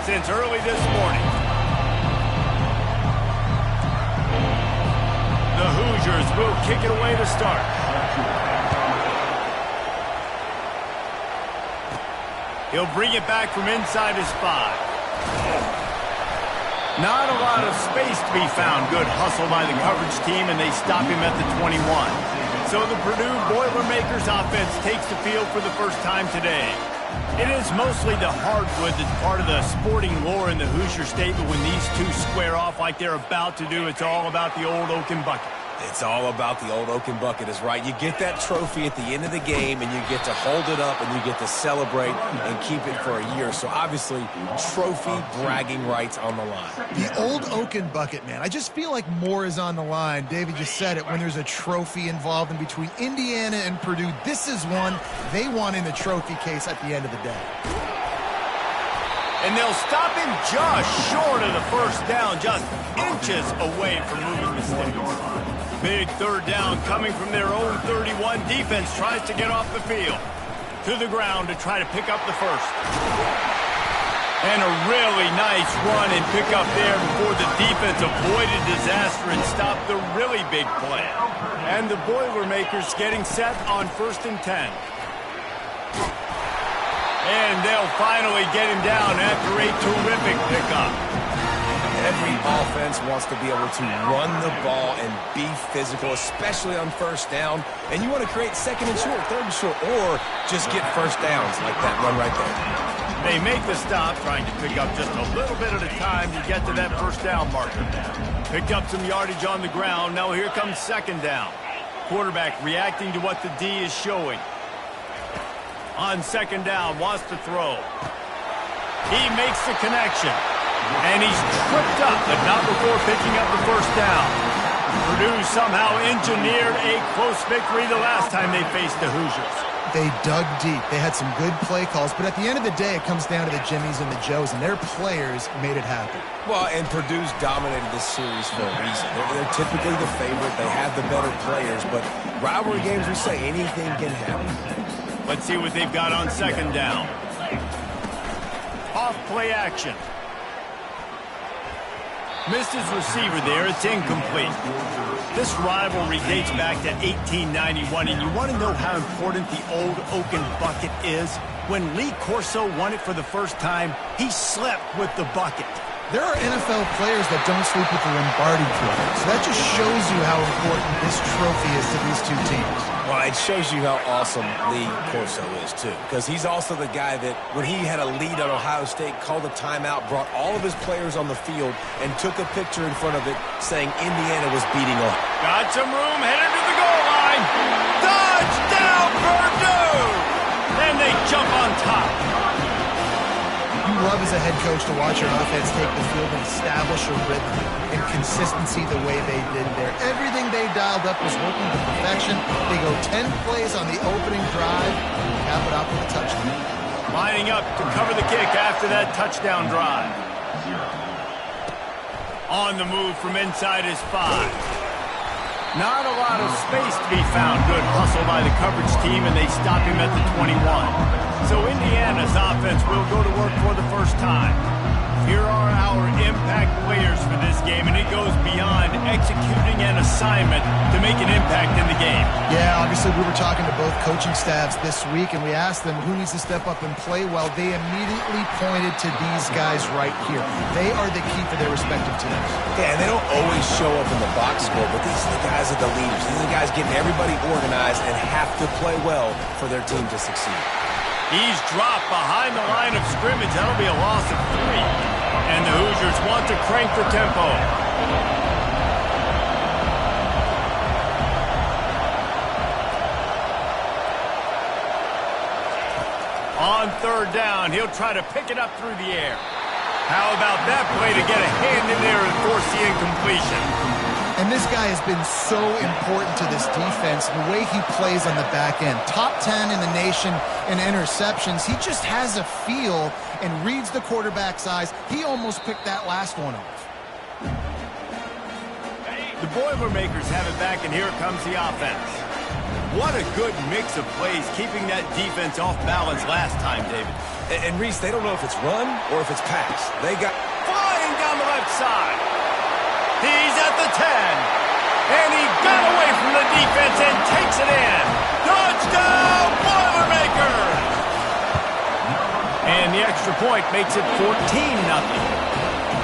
since early this morning. The Hoosiers will kick it away to start. He'll bring it back from inside his 5. Not a lot of space to be found. Good hustle by the coverage team, and they stop him at the 21. So the Purdue Boilermakers offense takes the field for the first time today. It is mostly the hardwood that's part of the sporting lore in the Hoosier State, but when these two square off like they're about to do, it's all about the old Oaken Bucket. It's all about the old Oaken Bucket is right. You get that trophy at the end of the game, and you get to hold it up, and you get to celebrate and keep it for a year. So obviously, trophy bragging rights on the line. The old Oaken Bucket, man. I just feel like more is on the line. David just said it. When there's a trophy involved in between Indiana and Purdue, this is one they want in the trophy case at the end of the day. And they'll stop him just short of the first down, just inches away from moving the sticks. Big third down coming from their own 31. Defense tries to get off the field. To the ground to try to pick up the first. And a really nice run and pick up there before the defense avoided disaster and stopped the really big play. And the Boilermakers getting set on 1st and 10. And they'll finally get him down after a terrific pickup. Every offense wants to be able to run the ball and be physical, especially on first down. And you want to create 2nd and short, 3rd and short, or just get first downs like that run right there. They make the stop, trying to pick up just a little bit at a time to get to that first down marker. Picked up some yardage on the ground. Now here comes 2nd down. Quarterback reacting to what the D is showing. On 2nd down, wants to throw. He makes the connection. And he's tripped up, but not before picking up the first down. Purdue somehow engineered a close victory the last time they faced the Hoosiers. They dug deep. They had some good play calls, but at the end of the day, it comes down to the Jimmies and the Joes, and their players made it happen. Well, and Purdue's dominated this series for a reason. They're typically the favorite. They have the better players, but rivalry games, we say anything can happen. Let's see what they've got on 2nd down. Off play action. Missed his receiver there. It's incomplete. This rivalry dates back to 1891, and you want to know how important the old Oaken Bucket is? When Lee Corso won it for the first time, he slept with the bucket. There are NFL players that don't sleep with the Lombardi Trophy, so that just shows you how important this trophy is to these two teams. Well, it shows you how awesome Lee Corso is, too, because he's also the guy that, when he had a lead on Ohio State, called a timeout, brought all of his players on the field, and took a picture in front of it saying Indiana was beating on. Got some room, headed to the goal line. Touchdown, Purdue! And they jump on top. You love as a head coach to watch your offense take the field and establish a rhythm and consistency the way they did there. Everything they dialed up was working to perfection. They go 10 plays on the opening drive and cap it off with a touchdown. Lining up to cover the kick after that touchdown drive. On the move from inside his 5. Not a lot of space to be found. Good hustle by the coverage team, and they stop him at the 21. So Indiana's offense will go to work for the first time. Here are our impact players for this game, and it goes beyond executing an assignment to make an impact in the game. Yeah, obviously we were talking to both coaching staffs this week, and we asked them who needs to step up and play well. They immediately pointed to these guys right here. They are the key for their respective teams. Yeah, and they don't always show up in the box score, but these are the guys that are the leaders. These are the guys getting everybody organized and have to play well for their team to succeed. He's dropped behind the line of scrimmage. That'll be a loss of 3. And the Hoosiers want to crank the tempo. On 3rd down, he'll try to pick it up through the air. How about that play to get a hand in there and force the incompletion? And this guy has been so important to this defense, the way he plays on the back end. Top 10 in the nation in interceptions. He just has a feel and reads the quarterback's eyes. He almost picked that last one off. The Boilermakers have it back, and here comes the offense. What a good mix of plays, keeping that defense off balance last time, David. And Reese, they don't know if it's run or if it's pass. They got flying down the left side. He's at the 10. And he got away from the defense and takes it in. Touchdown, Boilermakers! And the extra point makes it 14-0.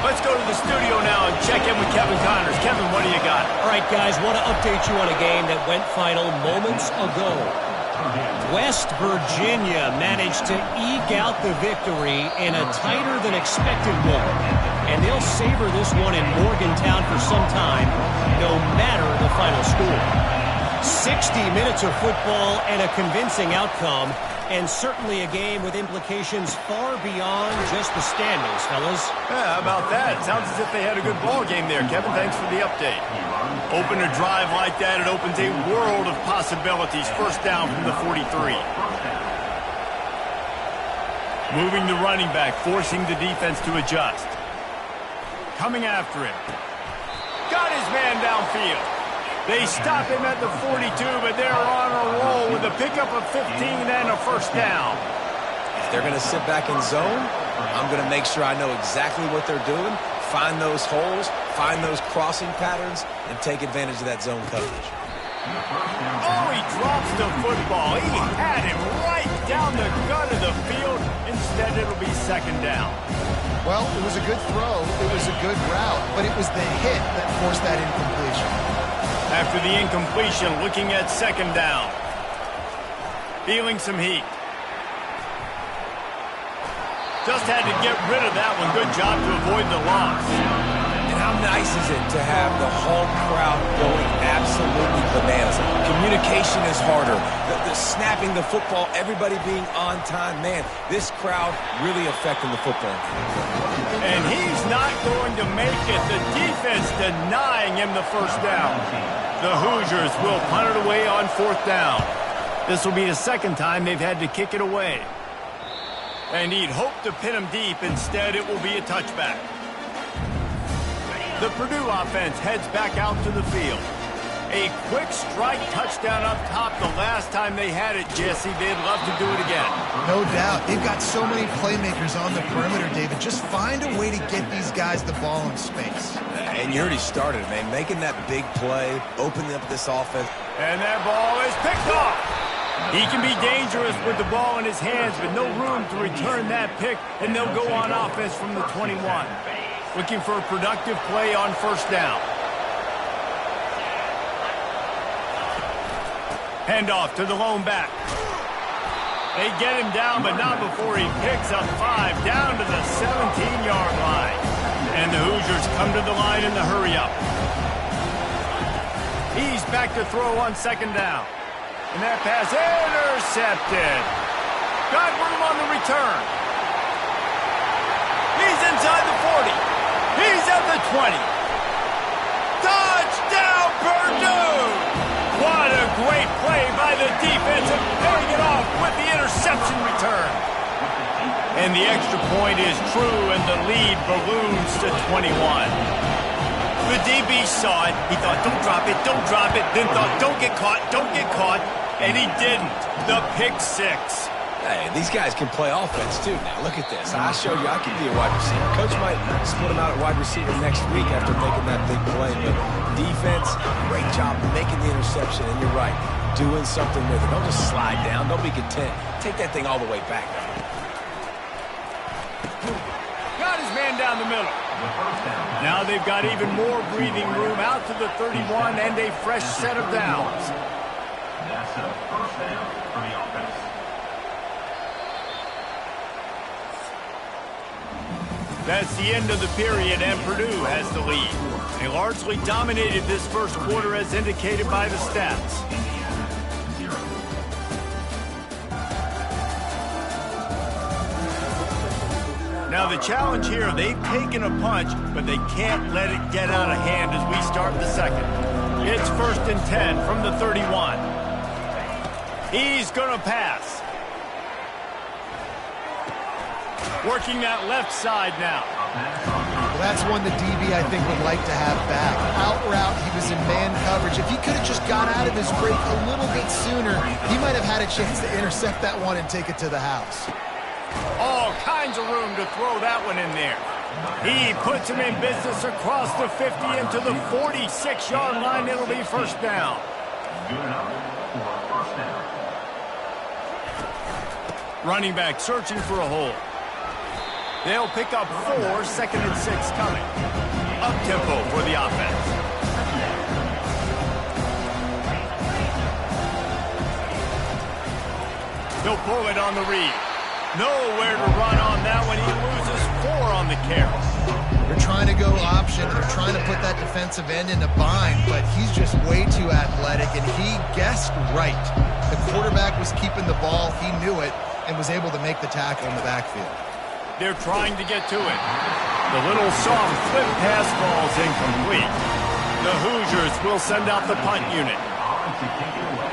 Let's go to the studio now and check in with Kevin Connors. Kevin, what do you got? All right, guys, want to update you on a game that went final moments ago. West Virginia managed to eke out the victory in a tighter-than-expected one. And they'll savor this one in Morgantown for some time, no matter the final score. 60 minutes of football and a convincing outcome, and certainly a game with implications far beyond just the standings, fellas. Yeah, how about that? Sounds as if they had a good ball game there. Kevin, thanks for the update. Open a drive like that, it opens a world of possibilities. First down from the 43. Moving the running back, forcing the defense to adjust. Coming after him. Got his man downfield. They stop him at the 42, but they're on a roll with a pickup of 15 and a first down. If they're going to sit back in zone, I'm going to make sure I know exactly what they're doing, find those holes, find those crossing patterns, and take advantage of that zone coverage. Oh, he drops the football. He had him right down the gut of the field. Instead, it'll be second down. Well, it was a good throw. It was a good route, but it was the hit that forced that incompletion. After the incompletion, looking at second down. Feeling some heat. Just had to get rid of that one. Good job to avoid the loss. And how nice is it to have the home crowd going absolutely bananas? Communication is harder. The snapping the football, everybody being on time. Man, this crowd really affecting the football. And he's not going to make it. The defense denying him the first down. The Hoosiers will punt it away on fourth down. This will be the second time they've had to kick it away. And he'd hoped to pin him deep. Instead, it will be a touchback. The Purdue offense heads back out to the field. A quick strike touchdown up top the last time they had it, Jesse. They'd love to do it again. No doubt. They've got so many playmakers on the perimeter, David. Just find a way to get these guys the ball in space. And you already started, man. Making that big play, opening up this offense. And that ball is picked off. He can be dangerous with the ball in his hands, but no room to return that pick, and they'll go on offense from the 21. Looking for a productive play on first down. Handoff to the lone back. They get him down, but not before he picks up 5 down to the 17-yard line. And the Hoosiers come to the line in the hurry-up. He's back to throw on second down. And that pass intercepted. Got room on the return. He's inside the 40. He's at the 20. Touchdown, Purdue! What a great play by the defense and paying it off with the interception return. And the extra point is true, and the lead balloons to 21. The DB saw it. He thought, don't drop it, then thought, don't get caught, and he didn't. The pick six. Hey, these guys can play offense, too. Now, look at this. I showed you I can be a wide receiver. Coach might split him out at wide receiver next week after making that big play, but defense, great job making the interception, and you're right, doing something with it. Don't just slide down. Don't be content. Take that thing all the way back. Got his man down the middle. Now they've got even more breathing room out to the 31 and a fresh set of downs. That's a first down for the offense. That's the end of the period, and Purdue has the lead. They largely dominated this first quarter as indicated by the stats. Now the challenge here, they've taken a punch, but they can't let it get out of hand as we start the second. It's 1st and 10 from the 31. He's going to pass. Working that left side now. Well, that's one the DB, I think, would like to have back. Out route, he was in man coverage. If he could have just got out of his break a little bit sooner, he might have had a chance to intercept that one and take it to the house. Oh, finds a room to throw that one in there. He puts him in business across the 50 into the 46-yard line. It'll be first down. Good enough for first down. Running back searching for a hole. They'll pick up 4, 2nd and 6 coming. Up-tempo for the offense. He'll pull it on the read. Nowhere to run on that one. He loses 4 on the carry. They're trying to go option. They're trying to put that defensive end in a bind, but he's just way too athletic, and he guessed right. The quarterback was keeping the ball. He knew it and was able to make the tackle in the backfield. They're trying to get to it. The little soft flip pass falls incomplete. The Hoosiers will send out the punt unit. On to kick it away.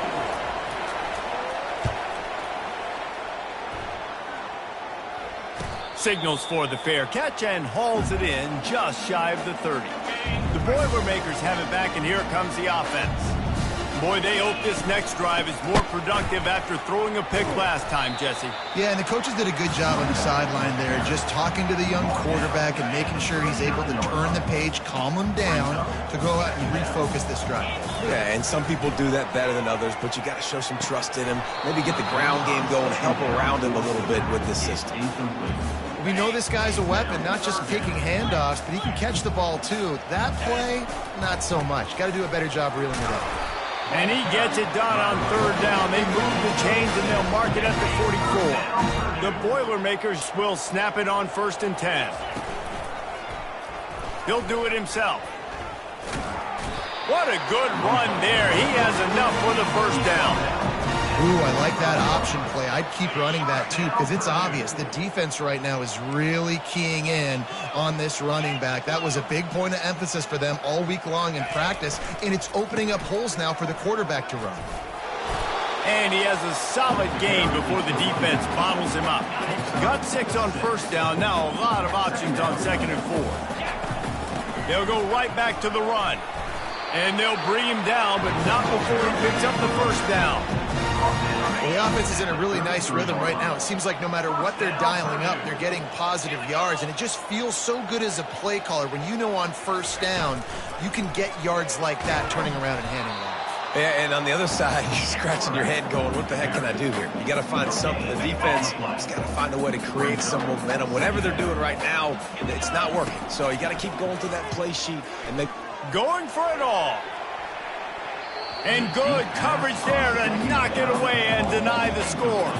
Signals for the fair catch and hauls it in just shy of the 30. The Boilermakers have it back, and here comes the offense. Boy, they hope this next drive is more productive after throwing a pick last time, Jesse. Yeah, and the coaches did a good job on the sideline there, just talking to the young quarterback and making sure he's able to turn the page, calm him down to go out and refocus this drive. Yeah, and some people do that better than others, but you got to show some trust in him. Maybe get the ground game going, help around him a little bit with this system. We know this guy's a weapon, not just taking handoffs, but he can catch the ball too. That play, not so much. Got to do a better job reeling it up. And he gets it done on 3rd down. They move the chains, and they'll mark it at the 44. The Boilermakers will snap it on 1st and 10. He'll do it himself. What a good run there. He has enough for the first down. Ooh, I like that option play. I'd keep running that too, because it's obvious the defense right now is really keying in on this running back. That was a big point of emphasis for them all week long in practice, and it's opening up holes now for the quarterback to run. And he has a solid gain before the defense bottles him up. Got 6 on 1st down. Now a lot of options on 2nd and 4. They'll go right back to the run. And they'll bring him down, but not before he picks up the first down. Well, the offense is in a really nice rhythm right now. It seems like no matter what they're dialing up, they're getting positive yards, and it just feels so good as a play caller when you know on 1st down you can get yards like that turning around and handing it off. Yeah, and on the other side, you're scratching your head going, what the heck can I do here? You got to find something. The defense has got to find a way to create some momentum. Whatever they're doing right now, it's not working. So you got to keep going through that play sheet and make... Going for it all. And good coverage there to knock it away and deny the score.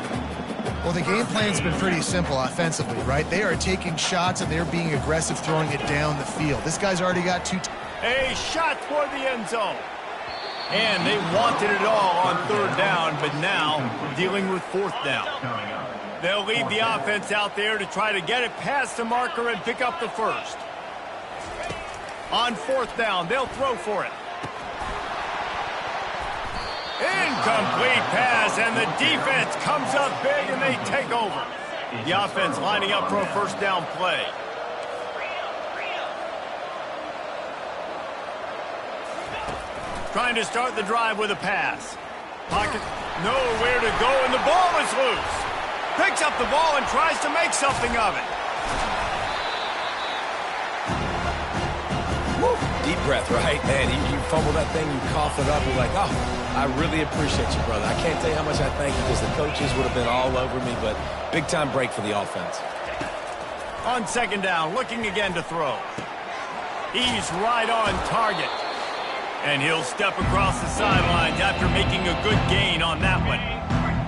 Well, the game plan's been pretty simple offensively, right? They are taking shots and they're being aggressive throwing it down the field. This guy's already got 2... A shot for the end zone. And they wanted it all on 3rd down, but now dealing with 4th down. They'll leave the offense out there to try to get it past the marker and pick up the first. On 4th down, they'll throw for it. Incomplete pass, and the defense comes up big, and they take over. The offense lining up for a 1st down play. Trying to start the drive with a pass. Pocket, nowhere to go, and the ball is loose. Picks up the ball and tries to make something of it. Deep breath, right? Man, you fumble that thing, you cough it up, you're like, oh, I really appreciate you, brother. I can't tell you how much I thank you because the coaches would have been all over me, but big-time break for the offense. On 2nd down, looking again to throw. He's right on target. And he'll step across the sidelines after making a good gain on that one.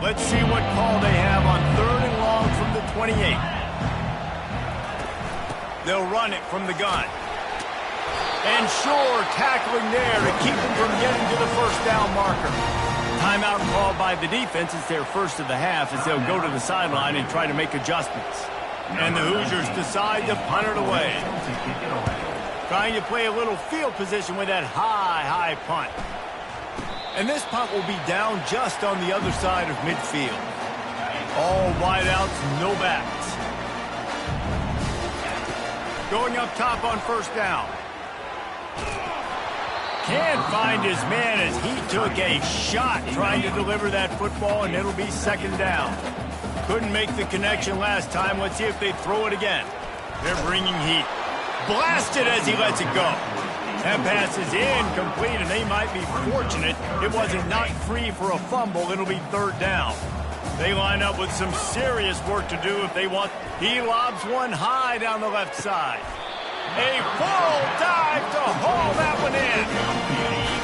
Let's see what call they have on 3rd and long from the 28. They'll run it from the gun. And sure, tackling there to keep him from getting to the 1st down marker. Timeout called by the defense. It's their first of the half as they'll go to the sideline and try to make adjustments. And the Hoosiers decide to punt it away. Trying to play a little field position with that high punt. And this punt will be down just on the other side of midfield. All wideouts, no backs. Going up top on 1st down. Can't find his man as he took a shot trying to deliver that football, and it'll be 2nd down. Couldn't make the connection last time. Let's see if they throw it again. They're bringing heat. Blasted as he lets it go. That pass is incomplete, and they might be fortunate it wasn't not free for a fumble. It'll be third down. They line up with some serious work to do if they want. He lobs one high down the left side. A full dive to haul that one in.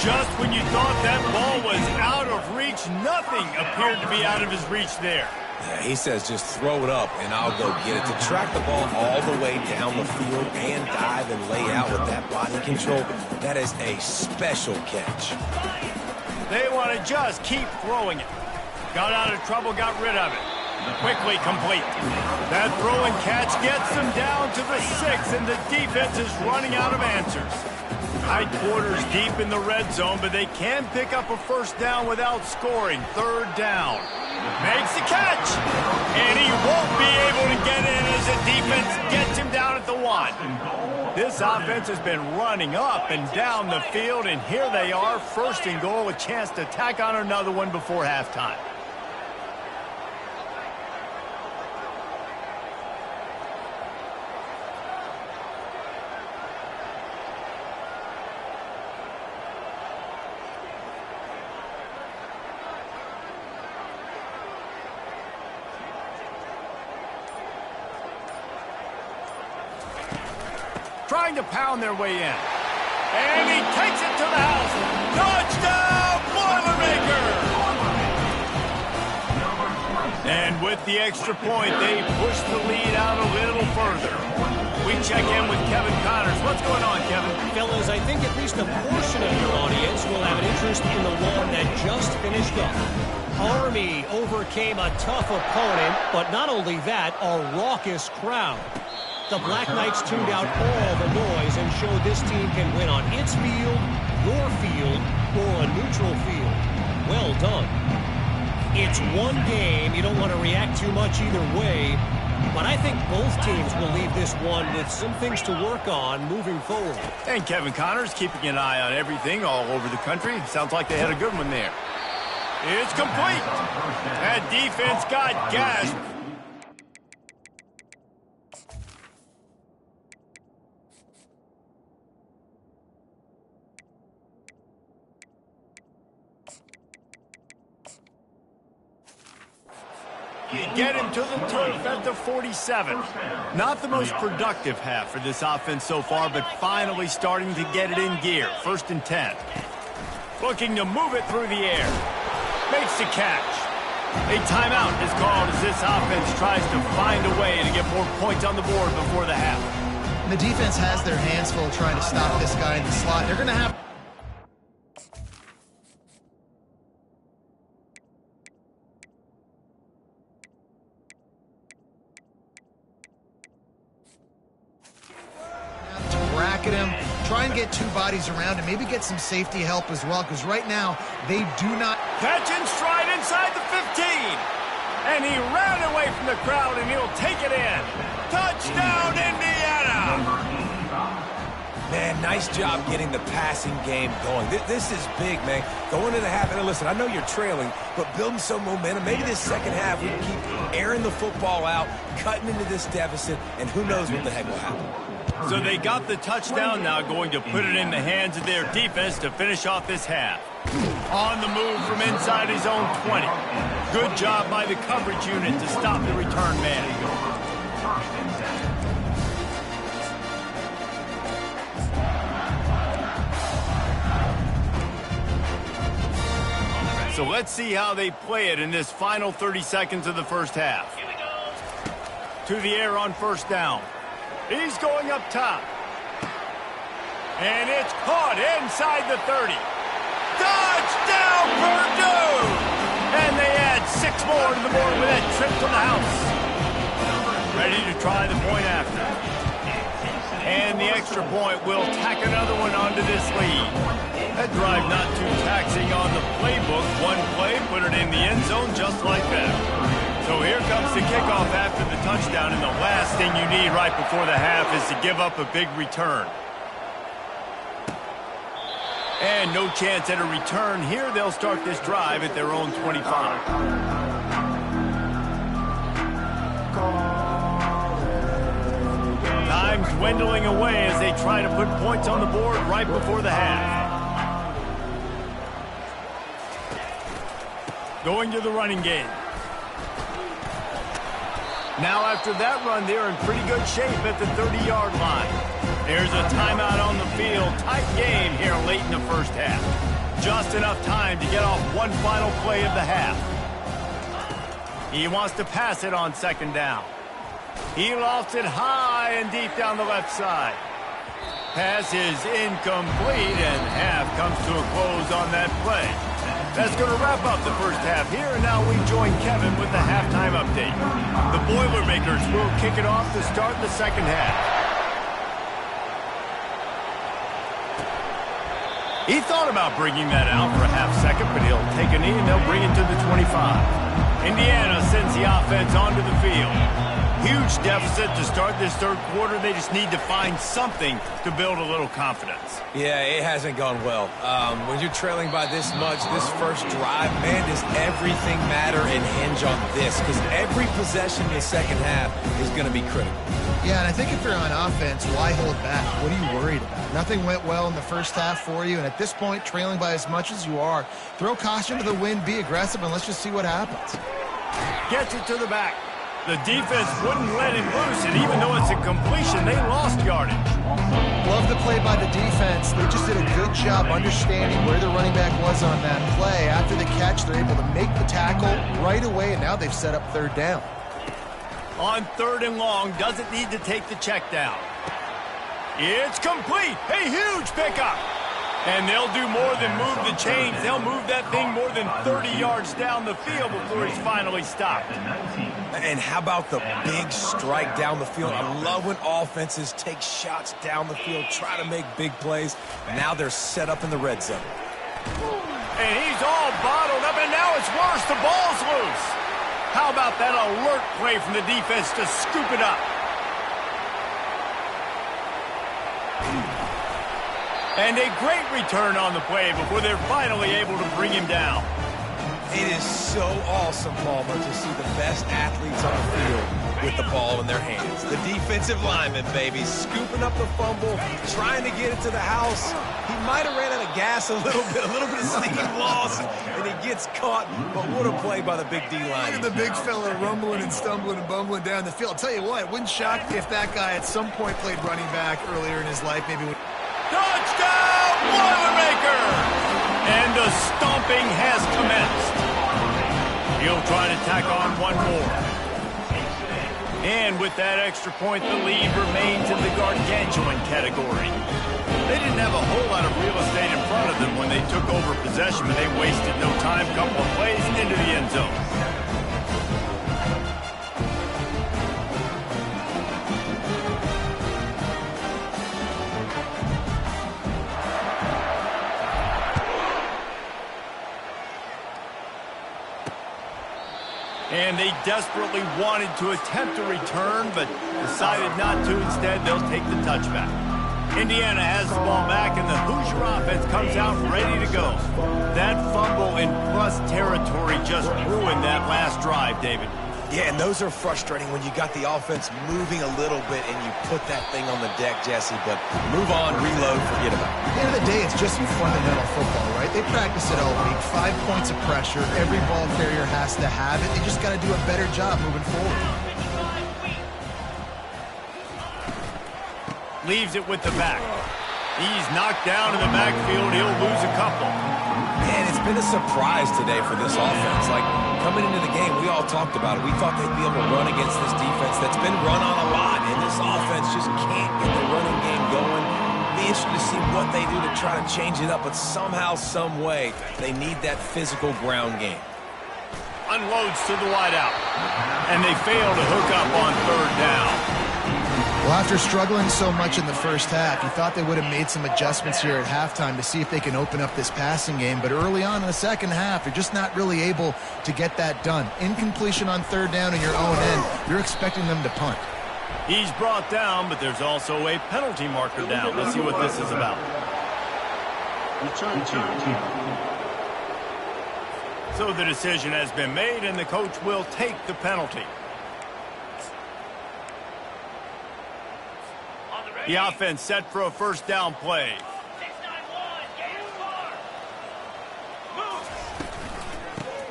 Just when you thought that ball was out of reach, nothing appeared to be out of his reach there. Yeah, he says just throw it up and I'll go get it. To track the ball all the way down the field and dive and lay out with that body control, that is a special catch. They want to just keep throwing it. Got out of trouble, got rid of it. Quickly complete. That throw and catch gets them down to the 6, and the defense is running out of answers. Tight quarters deep in the red zone, but they can pick up a first down without scoring. Third down. Makes the catch, and he won't be able to get in as the defense gets him down at the 1. This offense has been running up and down the field, and here they are, first and goal, a chance to tack on another one before halftime. Trying to pound their way in. And he takes it to the house. Touchdown, Boilermaker! And with the extra point, they push the lead out a little further. We check in with Kevin Connors. What's going on, Kevin? Fellas, I think at least a portion of your audience will have an interest in the one that just finished up. Army overcame a tough opponent, but not only that, a raucous crowd. The Black Knights tuned out all the noise and showed this team can win on its field, your field, or a neutral field. Well done. It's one game. You don't want to react too much either way, but I think both teams will leave this one with some things to work on moving forward. And Kevin Connors keeping an eye on everything all over the country. Sounds like they had a good one there. It's complete. That defense got gashed. Get him to the turf at the 47. Not the most productive half for this offense so far, but finally starting to get it in gear. First and 10. Looking to move it through the air. Makes the catch. A timeout is called as this offense tries to find a way to get more points on the board before the half. The defense has their hands full trying to stop this guy in the slot. They're going to have... at him, try and get two bodies around him, maybe get some safety help as well, because right now they do not... Catch in stride inside the 15. And he ran away from the crowd, and he'll take it in. Touchdown, Indiana! Man, nice job getting the passing game going. This is big, man. Going into the half, and listen, I know you're trailing, but building some momentum. Maybe this second half we can keep airing the football out, cutting into this deficit, and who knows what the heck will happen. So they got the touchdown now, going to put it in the hands of their defense to finish off this half. On the move from inside his own 20. Good job by the coverage unit to stop the return man. So let's see how they play it in this final 30 seconds of the first half. To the air on first down. He's going up top. And it's caught inside the 30. Touchdown, Purdue! And they add 6 more to the board with that trip to the house. Ready to try the point after. And the extra point will tack another one onto this lead. That drive not too taxing on the playbook. One play, put it in the end zone just like that. So here comes the kickoff after the touchdown, and the last thing you need right before the half is to give up a big return. And no chance at a return here. They'll start this drive at their own 25. Time dwindling away as they try to put points on the board right before the half. Going to the running game. Now after that run, they're in pretty good shape at the 30-yard line. There's a timeout on the field. Tight game here late in the first half. Just enough time to get off one final play of the half. He wants to pass it on second down. He lofts it high and deep down the left side. Pass is incomplete, and half comes to a close on that play. That's going to wrap up the first half here, and now we join Kevin with the halftime update. The Boilermakers will kick it off to start the second half. He thought about bringing that out for a half second, but he'll take a knee and they'll bring it to the 25. Indiana sends the offense onto the field. Huge deficit to start this third quarter. They just need to find something to build a little confidence. Yeah, it hasn't gone well. When you're trailing by this much, this first drive, man, does everything matter and hinge on this? Because every possession in the second half is going to be critical. Yeah, and I think if you're on offense, why hold back? What are you worried about? Nothing went well in the first half for you, and at this point, trailing by as much as you are, throw caution to the wind, be aggressive, and let's just see what happens. Gets it to the back. The defense wouldn't let him loose, and even though it's a completion, they lost yardage. Love the play by the defense. They just did a good job understanding where the running back was on that play. After the catch, they're able to make the tackle right away, and now they've set up third down. On third and long, doesn't need to take the check down. It's complete. A huge pickup. And they'll do more than move the chains. They'll move that thing more than 30 yards down the field before he's finally stopped. And how about the big strike down the field? I love when offenses take shots down the field, try to make big plays. Now they're set up in the red zone. And he's all bottled up, and now it's worse. The ball's loose. How about that alert play from the defense to scoop it up? And a great return on the play before they're finally able to bring him down. It is so awesome, Palmer, to see the best athletes on the field with the ball in their hands. The defensive lineman, baby, scooping up the fumble, trying to get it to the house. He might have ran out of gas a little bit of steam lost, and he gets caught. But what a play by the big D line. Look at the big fella rumbling and stumbling and bumbling down the field. I'll tell you what, it wouldn't shock me if that guy at some point played running back earlier in his life. Maybe. Touchdown, Boilermaker! And the stomping has commenced. He'll try to tack on one more. And with that extra point, the lead remains in the gargantuan category. They didn't have a whole lot of real estate in front of them when they took over possession, but they wasted no time. Couple of plays into the end zone. And they desperately wanted to attempt a return, but decided not to. Instead, they'll take the touchback. Indiana has the ball back, and the Hoosier offense comes out ready to go. That fumble in plus territory just ruined that last drive, David. Yeah, and those are frustrating when you got the offense moving a little bit and you put that thing on the deck, Jesse. But move on, reload, forget about it. At the end of the day, it's just fundamental football, right? They practice it all week. 5 points of pressure. Every ball carrier has to have it. They just got to do a better job moving forward. Leaves it with the back. He's knocked down in the backfield. He'll lose a couple. Man, it's been a surprise today for this offense. Like, coming into the game, we all talked about it. We thought they'd be able to run against this defense that's been run on a lot, and this offense just can't get the running game going. Be interested to see what they do to try to change it up, but somehow, some way, they need that physical ground game. Unloads to the wideout, and they fail to hook up on third down. Well, after struggling so much in the first half, you thought they would have made some adjustments here at halftime to see if they can open up this passing game. But early on in the second half, you're just not really able to get that done. Incompletion on third down in your own end, you're expecting them to punt. He's brought down, but there's also a penalty marker down. Let's see what this is about. So the decision has been made, and the coach will take the penalty. The offense set for a first down play.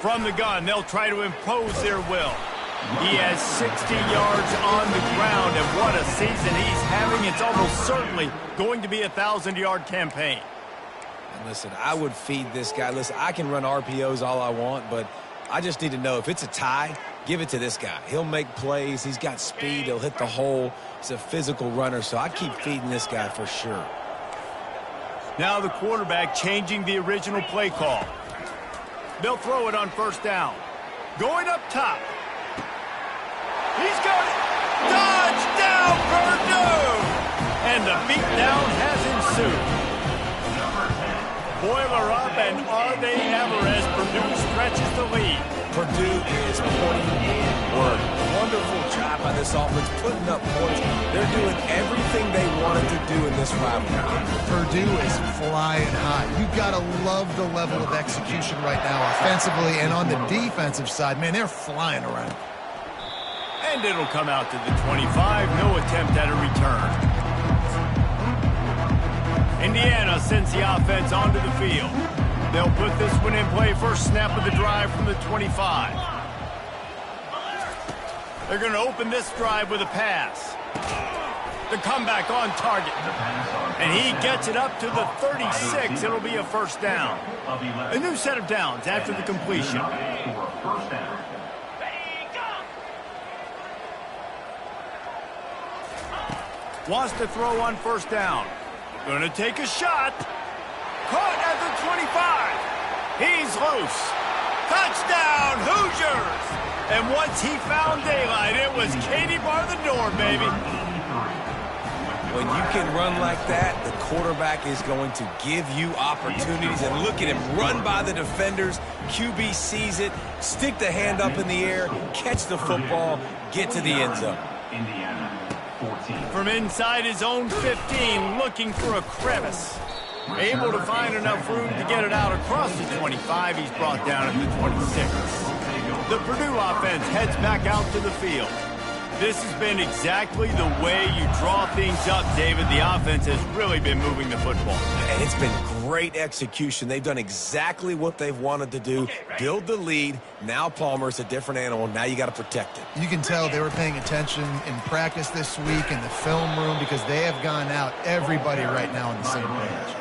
From the gun, they'll try to impose their will. He has 60 yards on the ground, and what a season he's having. It's almost certainly going to be a 1,000-yard campaign. And listen, I would feed this guy. Listen, I can run RPOs all I want, but I just need to know if it's a tie, give it to this guy. He'll make plays. He's got speed. He'll hit the hole. He's a physical runner, so I keep feeding this guy for sure. Now the quarterback changing the original play call. They'll throw it on first down. Going up top. He's got it. Touchdown, Purdue! And the beatdown has ensued. Boiler up, and are they ever as Purdue stretches the lead. Purdue is pointing and word. Wonderful job by this offense, putting up points. They're doing everything they wanted to do in this rivalry. Purdue is flying high. You've got to love the level of execution right now offensively, and on the defensive side, man, they're flying around. And it'll come out to the 25. No attempt at a return. Indiana sends the offense onto the field. They'll put this one in play first snap of the drive from the 25. They're going to open this drive with a pass. The comeback on target. And he gets it up to the 36. It'll be a first down. A new set of downs after the completion. Wants to throw on first down. Gonna take a shot. Caught at the 25. He's loose. Touchdown, Hoosiers! And once he found daylight, it was Katie bar the door, baby. When you can run like that, the quarterback is going to give you opportunities. And look at him run by the defenders. QB sees it, stick the hand up in the air, catch the football, get to the end zone. From inside his own 15, looking for a crevice. Able to find enough room to get it out across the 25. He's brought down at the 26. The Purdue offense heads back out to the field. This has been exactly the way you draw things up, David. The offense has really been moving the football. And it's been great execution. They've done exactly what they've wanted to do. Build the lead. Now Palmer's a different animal. Now you got to protect it. You can tell they were paying attention in practice this week in the film room because they have gone out, everybody right now on the same page.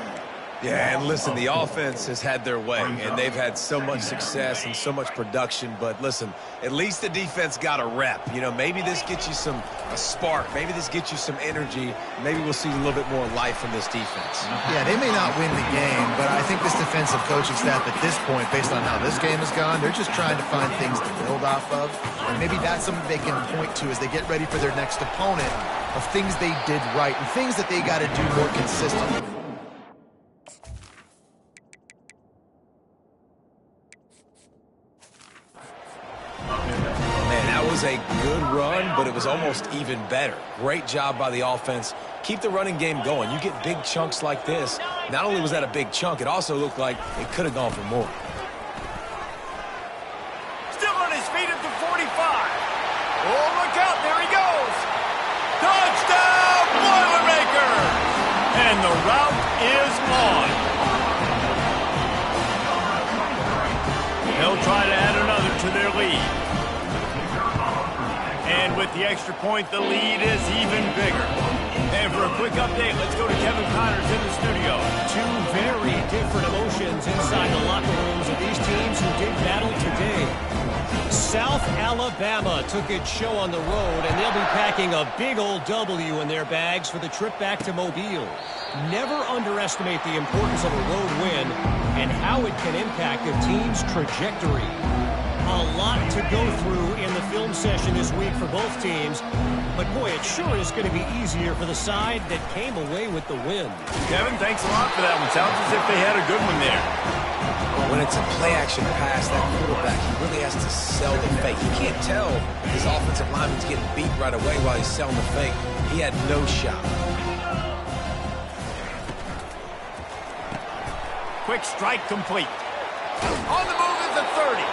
Yeah, and listen, the offense has had their way, and they've had so much success and so much production. But listen, at least the defense got a rep. You know, maybe this gets you a spark. Maybe this gets you some energy. Maybe we'll see a little bit more life from this defense. Yeah, they may not win the game, but I think this defensive coaching staff at this point, based on how this game has gone, they're just trying to find things to build off of. And maybe that's something they can point to as they get ready for their next opponent of things they did right and things that they got to do more consistently. Was a good run, but it was almost even better. Great job by the offense. Keep the running game going. You get big chunks like this. Not only was that a big chunk, it also looked like it could have gone for more. Still on his feet at the 45. Oh, look out. There he goes. Touchdown, Boilermakers! And the route is on. They'll try to add another to their lead. And with the extra point, the lead is even bigger. And for a quick update, let's go to Kevin Connors in the studio. Two very different emotions inside the locker rooms of these teams who did battle today. South Alabama took its show on the road, and they'll be packing a big old W in their bags for the trip back to Mobile. Never underestimate the importance of a road win and how it can impact a team's trajectory. A lot to go through in the film session this week for both teams. But, boy, it sure is going to be easier for the side that came away with the win. Kevin, thanks a lot for that one. Sounds as if they had a good one there. When it's a play-action pass, that quarterback, he really has to sell the fake. You can't tell his offensive lineman's getting beat right away while he's selling the fake. He had no shot. Quick strike complete. On the move is the 30.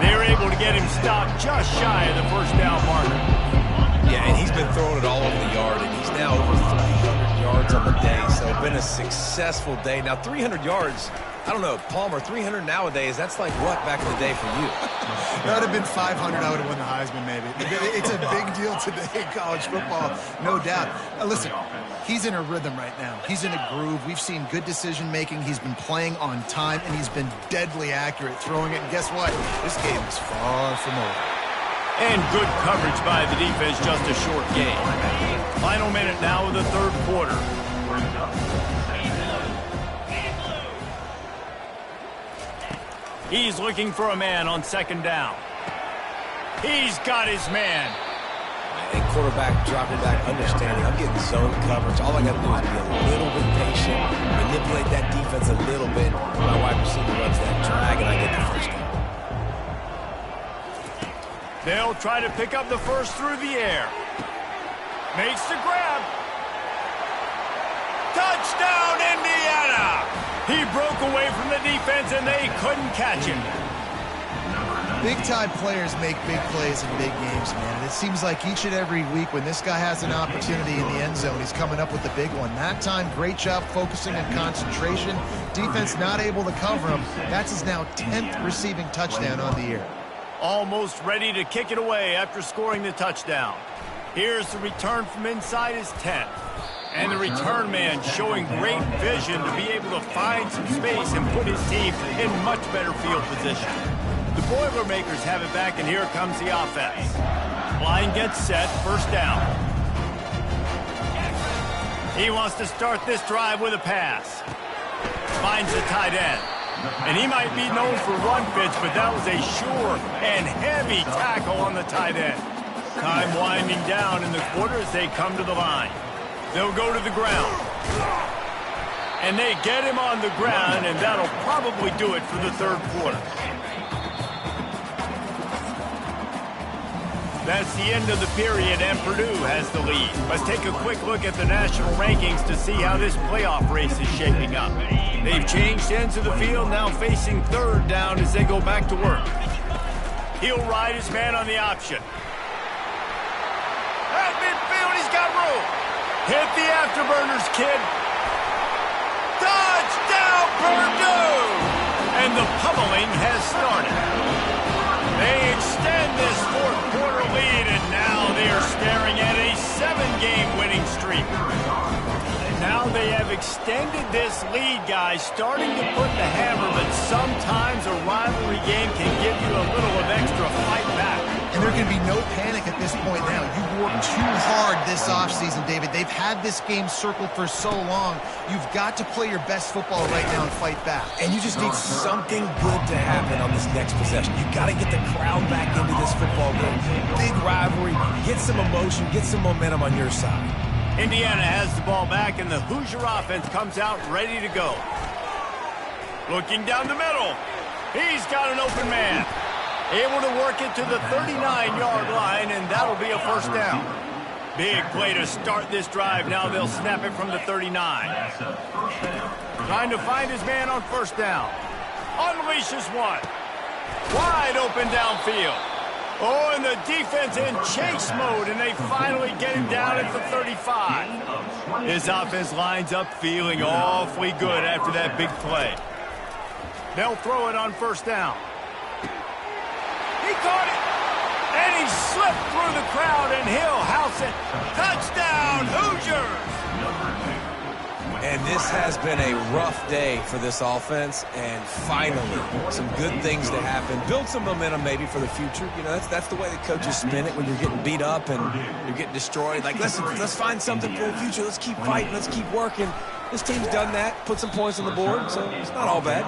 They're able to get him stopped just shy of the first down marker. Yeah, and he's been throwing it all over the yard, and he's now over yards on the day, so it's been a successful day. Now, 300 yards, I don't know, Palmer, 300 nowadays, that's like what back in the day for you? That would have been 500. I would have won the Heisman, maybe. It's a big deal today in college football, no doubt. Listen, he's in a rhythm right now. He's in a groove. We've seen good decision-making. He's been playing on time, and he's been deadly accurate throwing it. And guess what? This game is far from over. And good coverage by the defense, just a short game. Final minute now of the third quarter. He's looking for a man on second down. He's got his man. And quarterback dropping back, understanding I'm getting zone coverage. All I got to do is be a little bit patient, manipulate that defense a little bit. My wide receiver runs that drag, and I get the first down. They'll try to pick up the first through the air. Makes the grab. Touchdown, Indiana! He broke away from the defense, and they couldn't catch him. Big-time players make big plays in big games, man. And it seems like each and every week when this guy has an opportunity in the end zone, he's coming up with the big one. That time, great job focusing and concentration. Defense not able to cover him. That's his now 10th receiving touchdown on the year. Almost ready to kick it away after scoring the touchdown. Here's the return from inside his 10. And the return man showing great vision to be able to find some space and put his team in much better field position. The Boilermakers have it back, and here comes the offense. Line gets set, first down. He wants to start this drive with a pass. Finds the tight end. And he might be known for run fits, but that was a sure and heavy tackle on the tight end. Time winding down in the quarter as they come to the line. They'll go to the ground. And they get him on the ground, and that'll probably do it for the third quarter. That's the end of the period, and Purdue has the lead. Let's take a quick look at the national rankings to see how this playoff race is shaping up. They've changed ends of the field, now facing third down as they go back to work. He'll ride his man on the option. At midfield, he's got room. Hit the afterburners, kid. Touchdown, Purdue! And the pummeling has started. They extend this fourth quarter lead, and now they are staring at a 7-game winning streak. Now they have extended this lead, guys, starting to put the hammer, but sometimes a rivalry game can give you a little of extra fight back. And there can be no panic at this point now. You've worked too hard this offseason, David. They've had this game circled for so long. You've got to play your best football right now and fight back. And you just need something good to happen on this next possession. You got to get the crowd back into this football game. Big rivalry, get some emotion, get some momentum on your side. Indiana has the ball back, and the Hoosier offense comes out ready to go. Looking down the middle. He's got an open man. Able to work it to the 39-yard line, and that'll be a first down. Big play to start this drive. Now they'll snap it from the 39. Trying to find his man on first down. Unleashes one. Wide open downfield. Oh, and the defense in chase mode, and they finally get him down at the 35. His offense lines up feeling awfully good after that big play. They'll throw it on first down. He caught it, and he slipped through the crowd, and he'll house it. Touchdown, Hoosiers! And this has been a rough day for this offense, and finally, some good things to happen. Build some momentum maybe for the future. You know, that's the way the coaches spin it when you're getting beat up and you're getting destroyed. Like, let's find something for the future. Let's keep fighting. Let's keep working. This team's done that, put some points on the board, so it's not all bad.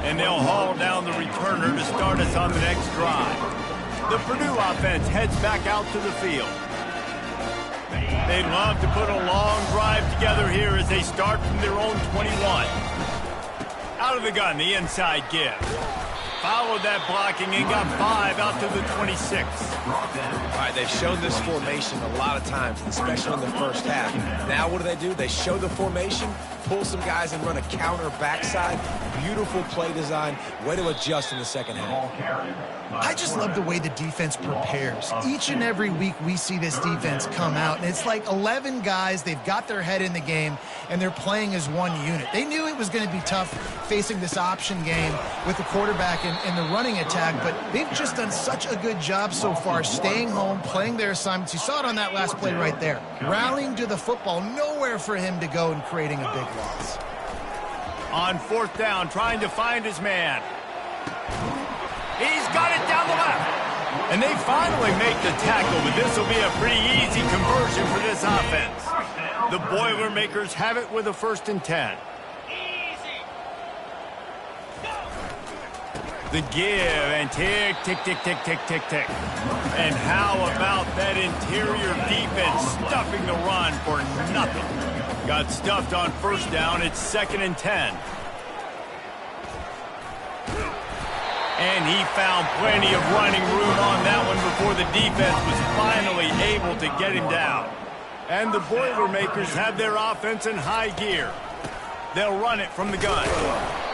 And they'll haul down the returner to start us on the next drive. The Purdue offense heads back out to the field. They'd love to put a long drive together here as they start from their own 21. Out of the gun, the inside give. Followed that blocking and got 5 out to the 26. All right, they've shown this formation a lot of times, especially in the first half. Now what do? They show the formation, pull some guys and run a counter backside. Beautiful play design. Way to adjust in the second half. I just love the way the defense prepares. Each and every week we see this defense come out, and it's like 11 guys. They've got their head in the game, and they're playing as one unit. They knew it was going to be tough facing this option game with the quarterback and the running attack, but they've just done such a good job so far staying home, playing their assignments. You saw it on that last play right there. Rallying to the football, nowhere for him to go and creating a big loss. On fourth down, trying to find his man. He's got it down the left. And they finally make the tackle, but this will be a pretty easy conversion for this offense. The Boilermakers have it with a 1st and 10. The give and tick, tick, tick, tick, tick, tick, tick. And how about that interior defense stuffing the run for nothing? Got stuffed on 1st down. It's 2nd and 10. And he found plenty of running room on that one before the defense was finally able to get him down. And the Boilermakers have their offense in high gear. They'll run it from the gun.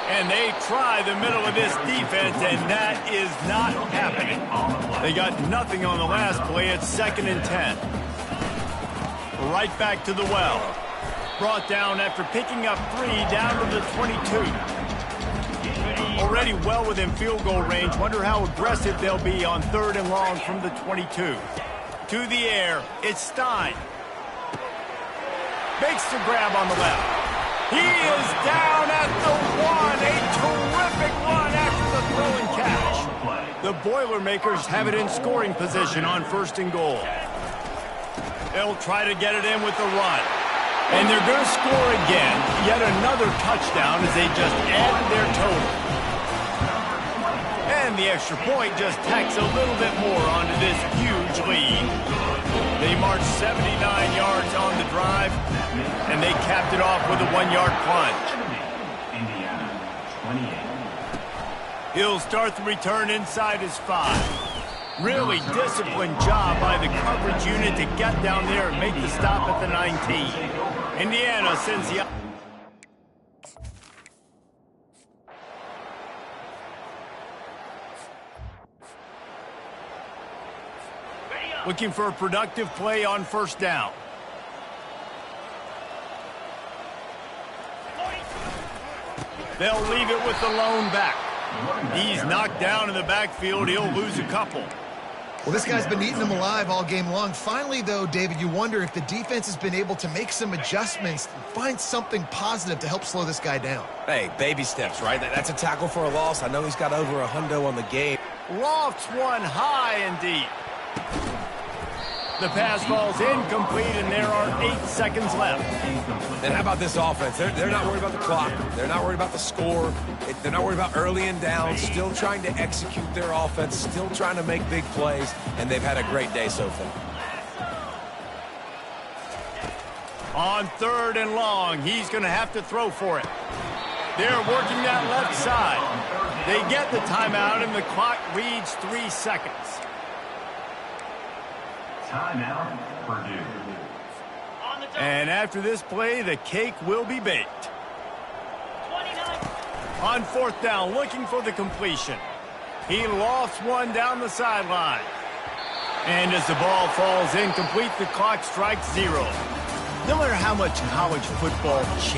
And they try the middle of this defense, and that is not happening. They got nothing on the last play. It's 2nd and 10. Right back to the well. Brought down after picking up 3 down to the 22. Already well within field goal range. Wonder how aggressive they'll be on 3rd and long from the 22. To the air, it's Stein. Makes the grab on the left. He is down at the 1. A terrific run after the throw and catch. The Boilermakers have it in scoring position on 1st and goal. They'll try to get it in with the run. And they're going to score again. Yet another touchdown as they just added their total. And the extra point just tacks a little bit more onto this huge lead. They marched 79 yards on the drive, and they capped it off with a 1-yard plunge. He'll start the return inside his 5. Really disciplined job by the coverage unit to get down there and make the stop at the 19. Indiana sends the... Looking for a productive play on 1st down. They'll leave it with the lone back. He's knocked down in the backfield. He'll lose a couple. Well, this guy's been eating them alive all game long. Finally, though, David, you wonder if the defense has been able to make some adjustments, find something positive to help slow this guy down. Hey, baby steps, right? That's a tackle for a loss. I know he's got over a hundo on the game. Lofts one high and deep. The pass falls incomplete, and there are 8 seconds left. And how about this offense? They're not worried about the clock. They're not worried about the score. They're not worried about early and down. Still trying to execute their offense. Still trying to make big plays. And they've had a great day so far. On 3rd and long, he's going to have to throw for it. They're working that left side. They get the timeout, and the clock reads 3 seconds. Timeout, Purdue. And after this play, the cake will be baked. On 4th down, looking for the completion. He lofts one down the sideline. And as the ball falls incomplete, the clock strikes 0. No matter how much college football